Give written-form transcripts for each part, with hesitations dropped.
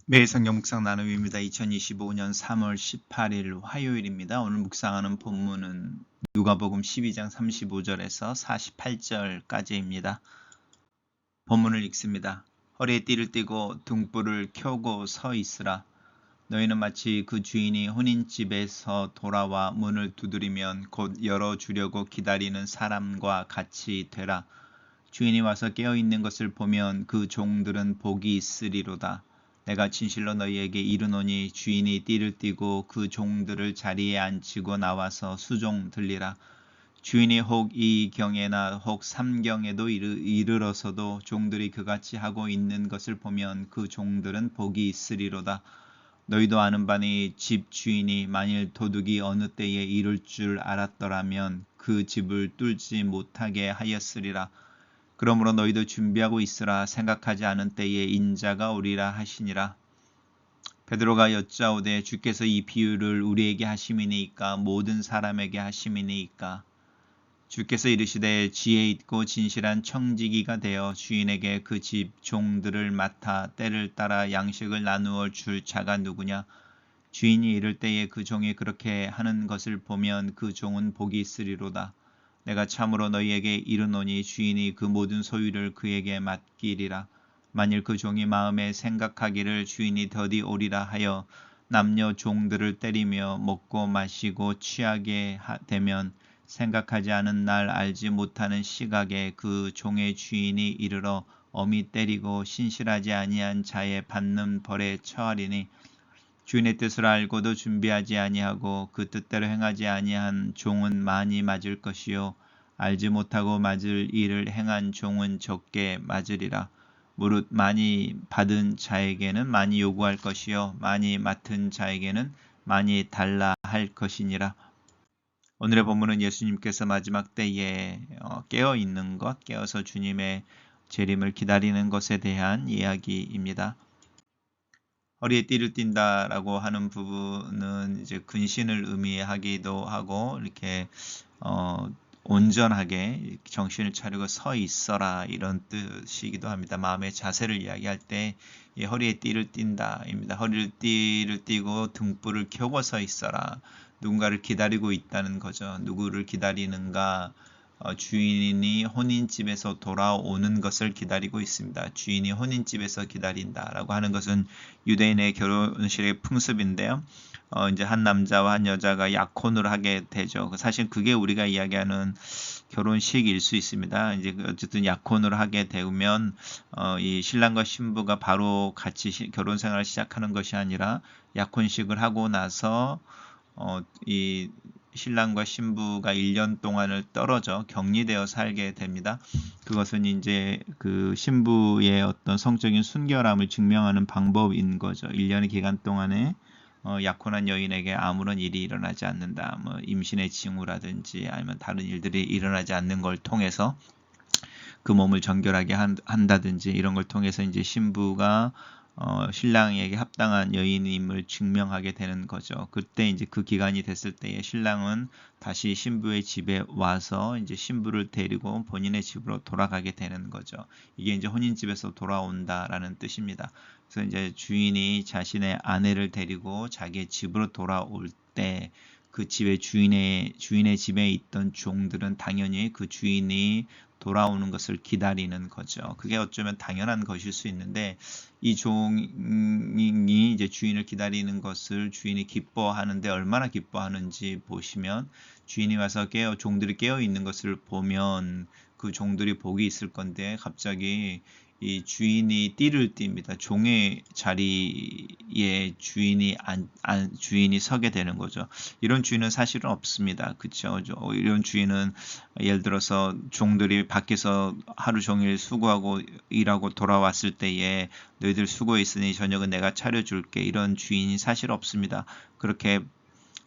매일 성경 묵상 나눔입니다. 2025년 3월 18일 화요일입니다. 오늘 묵상하는 본문은 누가복음 12장 35절에서 48절까지입니다. 본문을 읽습니다. 허리에 띠를 띠고 등불을 켜고 서 있으라. 너희는 마치 그 주인이 혼인집에서 돌아와 문을 두드리면 곧 열어주려고 기다리는 사람과 같이 되라. 주인이 와서 깨어있는 것을 보면 그 종들은 복이 있으리로다. 내가 진실로 너희에게 이르노니 주인이 띠를 띠고 그 종들을 자리에 앉히고 나와서 수종 들리라. 주인이 혹 이 경에나 혹 삼경에도 이르러서도 종들이 그같이 하고 있는 것을 보면 그 종들은 복이 있으리로다. 너희도 아는 바니 집 주인이 만일 도둑이 어느 때에 이룰 줄 알았더라면 그 집을 뚫지 못하게 하였으리라. 그러므로 너희도 준비하고 있으라. 생각하지 않은 때에 인자가 오리라 하시니라. 베드로가 여짜오되 주께서 이 비유를 우리에게 하심이니이까 모든 사람에게 하심이니이까. 주께서 이르시되 지혜 있고 진실한 청지기가 되어 주인에게 그 집 종들을 맡아 때를 따라 양식을 나누어 줄 자가 누구냐. 주인이 이를 때에 그 종이 그렇게 하는 것을 보면 그 종은 복이 있으리로다. 내가 참으로 너희에게 이르노니 주인이 그 모든 소유를 그에게 맡기리라. 만일 그 종이 마음에 생각하기를 주인이 더디 오리라 하여 남녀 종들을 때리며 먹고 마시고 취하게 되면 생각하지 않은 날 알지 못하는 시각에 그 종의 주인이 이르러 엄히 때리고 신실하지 아니한 자의 받는 벌에 처하리니 주인의 뜻을 알고도 준비하지 아니하고 그 뜻대로 행하지 아니한 종은 많이 맞을 것이요 알지 못하고 맞을 일을 행한 종은 적게 맞으리라. 무릇 많이 받은 자에게는 많이 요구할 것이요 많이 맡은 자에게는 많이 달라 할 것이니라. 오늘의 본문은 예수님께서 마지막 때에 깨어 있는 것, 깨어서 주님의 재림을 기다리는 것에 대한 이야기입니다. 허리에 띠를 띈다라고 하는 부분은 이제 근신을 의미하기도 하고 이렇게 온전하게 정신을 차리고 서 있어라 이런 뜻이기도 합니다. 마음의 자세를 이야기할 때 이 허리에 띠를 띈다입니다. 허리를 띠를 띠고 등불을 켜고 서 있어라. 누군가를 기다리고 있다는 거죠. 누구를 기다리는가? 주인이 혼인집에서 돌아오는 것을 기다리고 있습니다. 주인이 혼인집에서 기다린다라고 하는 것은 유대인의 결혼식의 풍습인데요. 이제 한 남자와 한 여자가 약혼을 하게 되죠. 사실 그게 우리가 이야기하는 결혼식일 수 있습니다. 이제 어쨌든 약혼을 하게 되면 이 신랑과 신부가 바로 같이 결혼 생활을 시작하는 것이 아니라 약혼식을 하고 나서 이 신랑과 신부가 1년 동안을 떨어져 격리되어 살게 됩니다. 그것은 이제 그 신부의 어떤 성적인 순결함을 증명하는 방법인 거죠. 1년의 기간 동안에 약혼한 여인에게 아무런 일이 일어나지 않는다. 뭐 임신의 징후라든지 아니면 다른 일들이 일어나지 않는 걸 통해서 그 몸을 정결하게 한다든지 이런 걸 통해서 이제 신부가 신랑에게 합당한 여인임을 증명하게 되는 거죠. 그때 이제 그 기간이 됐을 때에 신랑은 다시 신부의 집에 와서 이제 신부를 데리고 본인의 집으로 돌아가게 되는 거죠. 이게 이제 혼인집에서 돌아온다라는 뜻입니다. 그래서 이제 주인이 자신의 아내를 데리고 자기의 집으로 돌아올 때 그 집의 주인의 집에 있던 종들은 당연히 그 주인이 돌아오는 것을 기다리는 거죠. 그게 어쩌면 당연한 것일 수 있는데 이 종이 이제 주인을 기다리는 것을 주인이 기뻐하는데 얼마나 기뻐하는지 보시면 주인이 와서 종들이 깨어 있는 것을 보면 그 종들이 복이 있을 건데 갑자기 이 주인이 띠를 띱니다. 종의 자리에 주인이 서게 되는 거죠. 이런 주인은 사실은 없습니다. 그렇죠? 이런 주인은 예를 들어서 종들이 밖에서 하루 종일 수고하고 일하고 돌아왔을 때에 너희들 수고했으니 저녁은 내가 차려줄게. 이런 주인이 사실 없습니다. 그렇게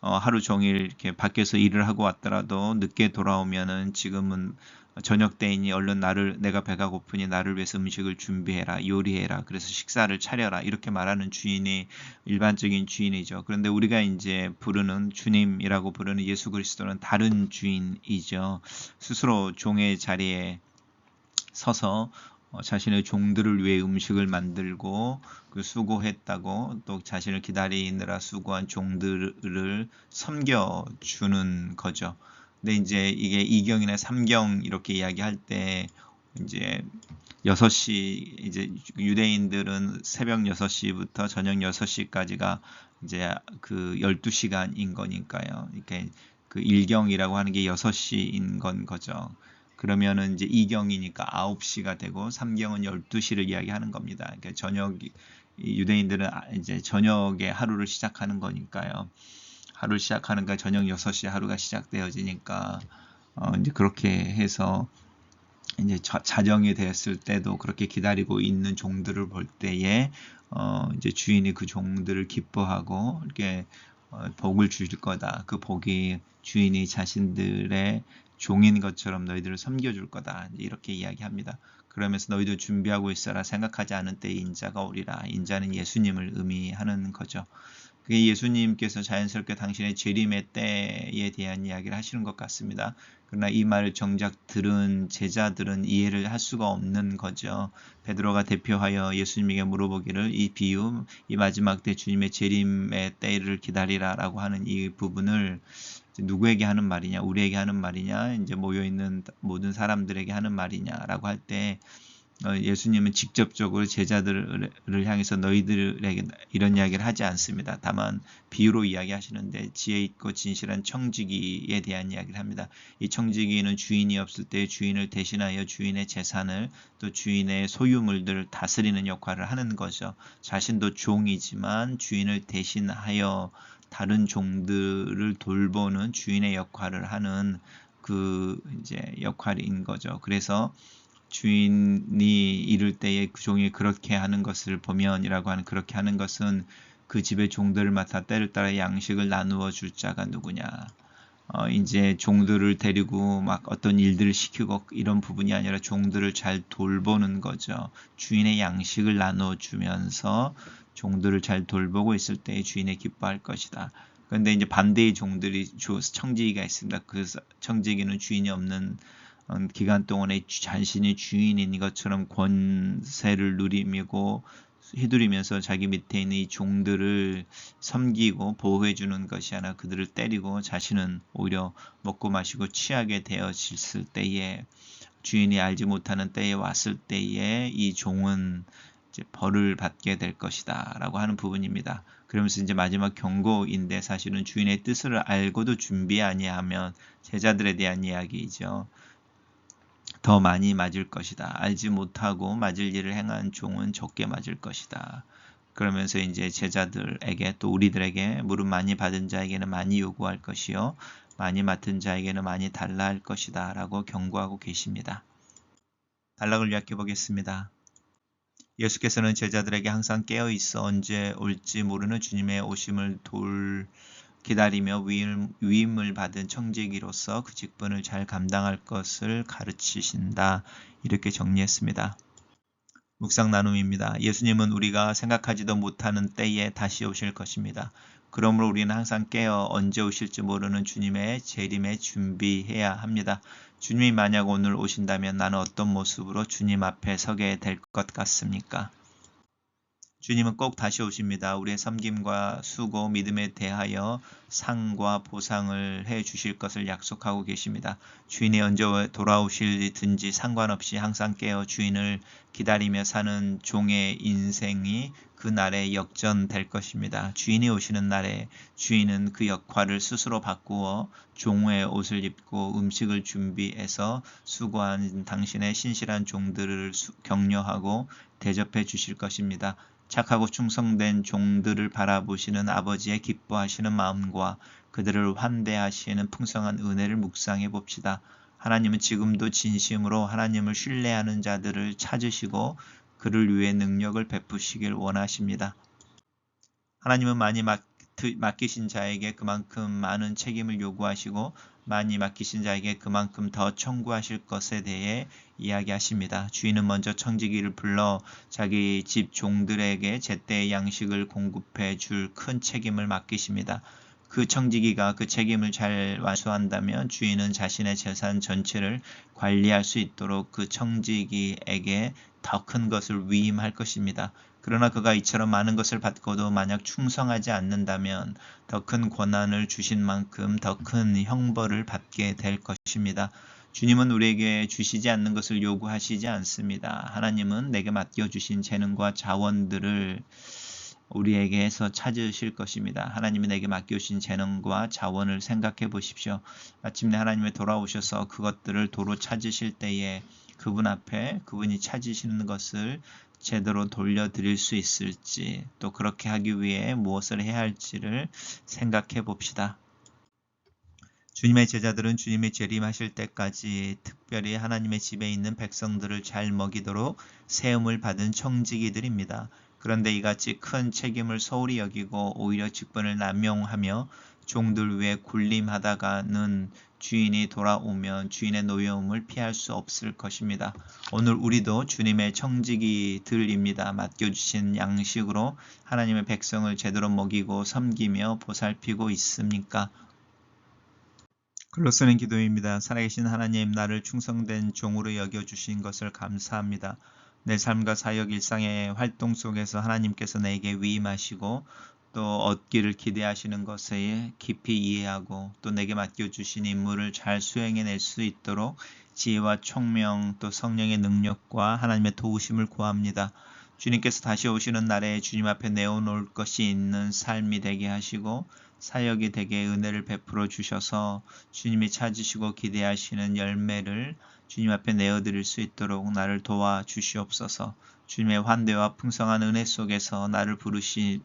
하루 종일 이렇게 밖에서 일을 하고 왔더라도 늦게 돌아오면은 지금은 저녁 때이니 얼른 내가 배가 고프니 나를 위해서 음식을 준비해라, 요리해라, 그래서 식사를 차려라 이렇게 말하는 주인이 일반적인 주인이죠. 그런데 우리가 이제 부르는 주님이라고 부르는 예수 그리스도는 다른 주인이죠. 스스로 종의 자리에 서서 자신의 종들을 위해 음식을 만들고 그 수고했다고 또 자신을 기다리느라 수고한 종들을 섬겨주는 거죠. 근데 이제 이게 2경이나 3경 이렇게 이야기할 때 이제 6시 이제 유대인들은 새벽 6시부터 저녁 6시까지가 이제 그 12시간인 거니까요. 이렇게 그 1경이라고 하는 게 6시인 건 거죠. 그러면은 이제 2경이니까 9시가 되고 3경은 12시를 이야기하는 겁니다. 그러니까 저녁 유대인들은 이제 저녁에 하루를 시작하는 거니까요. 하루를 시작하는가 저녁 6시 하루가 시작되어지니까 이제 그렇게 해서 이제 자정이 됐을 때도 그렇게 기다리고 있는 종들을 볼 때에 이제 주인이 그 종들을 기뻐하고 이렇게 복을 주실 거다. 그 복이 주인이 자신들의 종인 것처럼 너희들을 섬겨줄 거다. 이렇게 이야기합니다. 그러면서 너희도 준비하고 있어라. 생각하지 않은 때에 인자가 오리라. 인자는 예수님을 의미하는 거죠. 그게 예수님께서 자연스럽게 당신의 재림의 때에 대한 이야기를 하시는 것 같습니다. 그러나 이 말을 정작 들은 제자들은 이해를 할 수가 없는 거죠. 베드로가 대표하여 예수님에게 물어보기를 이 비유, 이 마지막 때 주님의 재림의 때를 기다리라 라고 하는 이 부분을 누구에게 하는 말이냐, 우리에게 하는 말이냐, 이제 모여있는 모든 사람들에게 하는 말이냐라고 할 때 예수님은 직접적으로 제자들을 향해서 너희들에게 이런 이야기를 하지 않습니다. 다만 비유로 이야기하시는데 지혜 있고 진실한 청지기에 대한 이야기를 합니다. 이 청지기는 주인이 없을 때 주인을 대신하여 주인의 재산을 또 주인의 소유물들을 다스리는 역할을 하는 거죠. 자신도 종이지만 주인을 대신하여 다른 종들을 돌보는 주인의 역할을 하는 그 이제 역할인 거죠. 그래서 주인이 이를 때에 그 종이 그렇게 하는 것을 보면이라고 하는 그렇게 하는 것은 그 집의 종들을 맡아 때를 따라 양식을 나누어 줄 자가 누구냐. 이제 종들을 데리고 막 어떤 일들을 시키고 이런 부분이 아니라 종들을 잘 돌보는 거죠. 주인의 양식을 나누어 주면서 종들을 잘 돌보고 있을 때 주인의 기뻐할 것이다. 그런데 이제 반대의 종들이 청지기가 있습니다. 그 청지기는 주인이 없는 기간 동안에 자신이 주인인 것처럼 권세를 누리고 휘두르면서 자기 밑에 있는 이 종들을 섬기고 보호해 주는 것이 아니라 그들을 때리고 자신은 오히려 먹고 마시고 취하게 되어졌을 때에 주인이 알지 못하는 때에 왔을 때에 이 종은 이제 벌을 받게 될 것이다 라고 하는 부분입니다. 그러면서 이제 마지막 경고인데 사실은 주인의 뜻을 알고도 준비 아니하면 제자들에 대한 이야기이죠. 더 많이 맞을 것이다. 알지 못하고 맞을 일을 행한 종은 적게 맞을 것이다. 그러면서 이제 제자들에게 또 우리들에게 무릎 많이 받은 자에게는 많이 요구할 것이요 많이 맡은 자에게는 많이 달라 할 것이다 라고 경고하고 계십니다. 단락을 요약해 보겠습니다. 예수께서는 제자들에게 항상 깨어 있어 언제 올지 모르는 주님의 오심을 기다리며 위임을 받은 청지기로서 그 직분을 잘 감당할 것을 가르치신다. 이렇게 정리했습니다. 묵상 나눔입니다. 예수님은 우리가 생각하지도 못하는 때에 다시 오실 것입니다. 그러므로 우리는 항상 깨어 언제 오실지 모르는 주님의 재림에 준비해야 합니다. 주님이 만약 오늘 오신다면 나는 어떤 모습으로 주님 앞에 서게 될 것 같습니까? 주님은 꼭 다시 오십니다. 우리의 섬김과 수고, 믿음에 대하여 상과 보상을 해 주실 것을 약속하고 계십니다. 주인이 언제 돌아오실든지 상관없이 항상 깨어 주인을 기다리며 사는 종의 인생이 그 날에 역전될 것입니다. 주인이 오시는 날에 주인은 그 역할을 스스로 바꾸어 종의 옷을 입고 음식을 준비해서 수고한 당신의 신실한 종들을 격려하고 대접해 주실 것입니다. 착하고 충성된 종들을 바라보시는 아버지의 기뻐하시는 마음과 그들을 환대하시는 풍성한 은혜를 묵상해 봅시다. 하나님은 지금도 진심으로 하나님을 신뢰하는 자들을 찾으시고 그를 위해 능력을 베푸시길 원하십니다. 하나님은 많이 맡기신 자에게 그만큼 많은 책임을 요구하시고 많이 맡기신 자에게 그만큼 더 청구하실 것에 대해 이야기하십니다. 주인은 먼저 청지기를 불러 자기 집 종들에게 제때의 양식을 공급해 줄 큰 책임을 맡기십니다. 그 청지기가 그 책임을 잘 완수한다면 주인은 자신의 재산 전체를 관리할 수 있도록 그 청지기에게 더 큰 것을 위임할 것입니다. 그러나 그가 이처럼 많은 것을 받고도 만약 충성하지 않는다면 더 큰 권한을 주신 만큼 더 큰 형벌을 받게 될 것입니다. 주님은 우리에게 주시지 않는 것을 요구하시지 않습니다. 하나님은 내게 맡겨주신 재능과 자원들을 우리에게서 찾으실 것입니다. 하나님이 내게 맡겨주신 재능과 자원을 생각해 보십시오. 마침내 하나님이 돌아오셔서 그것들을 도로 찾으실 때에 그분 앞에 그분이 찾으시는 것을 제대로 돌려드릴 수 있을지, 또 그렇게 하기 위해 무엇을 해야 할지를 생각해 봅시다. 주님의 제자들은 주님이 재림하실 때까지 특별히 하나님의 집에 있는 백성들을 잘 먹이도록 세움을 받은 청지기들입니다. 그런데 이같이 큰 책임을 소홀히 여기고 오히려 직분을 남용하며 종들 위에 군림하다가는 주인이 돌아오면 주인의 노여움을 피할 수 없을 것입니다. 오늘 우리도 주님의 청지기들입니다. 맡겨주신 양식으로 하나님의 백성을 제대로 먹이고 섬기며 보살피고 있습니까? 글로 쓰는 기도입니다. 살아계신 하나님, 나를 충성된 종으로 여겨주신 것을 감사합니다. 내 삶과 사역 일상의 활동 속에서 하나님께서 내게 위임하시고 또 얻기를 기대하시는 것에 깊이 이해하고 또 내게 맡겨주신 임무를 잘 수행해낼 수 있도록 지혜와 총명 또 성령의 능력과 하나님의 도우심을 구합니다. 주님께서 다시 오시는 날에 주님 앞에 내어놓을 것이 있는 삶이 되게 하시고 사역이 되게 은혜를 베풀어 주셔서 주님이 찾으시고 기대하시는 열매를 주님 앞에 내어드릴 수 있도록 나를 도와주시옵소서. 주님의 환대와 풍성한 은혜 속에서 나를 부르셔서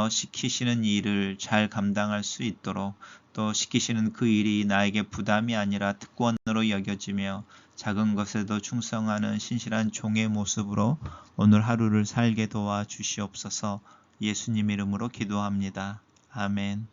시키시는 일을 잘 감당할 수 있도록 또 시키시는 그 일이 나에게 부담이 아니라 특권으로 여겨지며 작은 것에도 충성하는 신실한 종의 모습으로 오늘 하루를 살게 도와주시옵소서. 예수님 이름으로 기도합니다. 아멘.